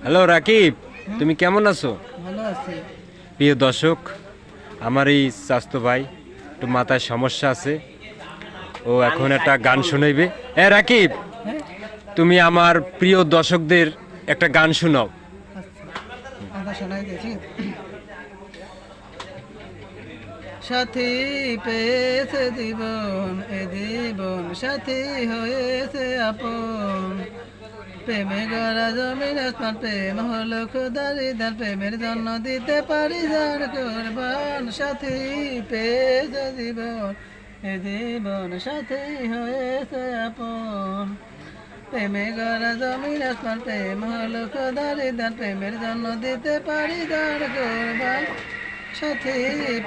Hello Rakib, তুমি কেমন আছো? ভালো আছি। প্রিয় দর্শক, আমার এই স্বাস্থ্য ভাই একটু মাথায় সমস্যা আছে। ও এখন একটা গান শুনাইবে। রাকিব, হ্যাঁ, তুমি আমার প্রিয় দর্শকদের একটা গান শোনাও। আচ্ছা আধা শোনাই দিয়েছি। সাথী পেয়েছে জীবন, এ জীবন সাথী হয়েছে আপন। প্রেমে গড়া জমিন আসমান, প্রেম হলো খোদারি দান, প্রেমের জন্য দিতে পারি যার কোরবান। সাথী পেয়েছে জীবন, এ জীবন সাথী হয়েছে আপন। প্রেমে গড়া জমিন আসমান, প্রেম হলো খোদারি দান, প্রেমের জন্য দিতে পারি যার কোরবান। সাথী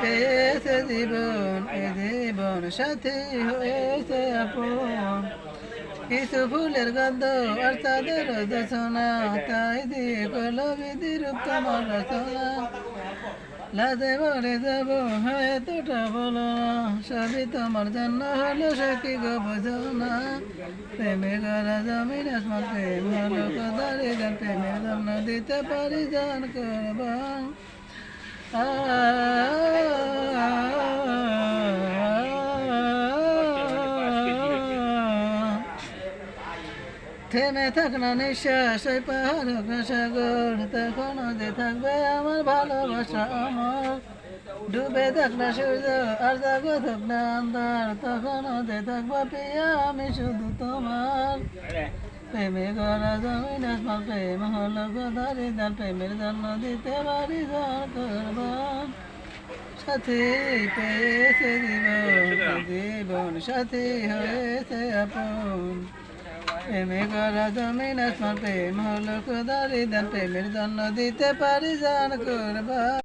পেয়েছে জীবন, এ জীবন সাথী হয়েছে আপন। কিছু ফুলের গন্ধ আর তাদের দোষণা, তাই দিয়ে কলবিদি রূপ তোমার রচনা। লাজে মরে যাব এতটা বলো না, সবই তোমার জন্য হলো সখী গো বোঝো না। প্রেমে গড়া জমিন আসমান, প্রেম হলো কদারি গান, প্রেমের জন্য দিতে পারি জান কোরবান। থেমে থাক না নিঃশ্বাস, ওই পাহাড় হোক না সাগর, তখনও যে থাকবে আমার ভালোবাসা আমার। ডুবে থাক না সূর্য আর জাগো থাক না আন্ধার, তখনও যে থাকবো প্রিয়া আমি শুধু তোমার। প্রেমে গড়া জমিন আসমান, প্রেম হলো গোদারি দান, প্রেমের জন্য দিতে পারি যার কোরবান। সাথী পেয়েছে জীবন, জীবন সাথী হয়েছে আপন। প্রেমে গড়া জমিন আসমান, প্রেম হলো খোদারি দান, প্রেমের জন্য দিতে পারি জান কোরবান।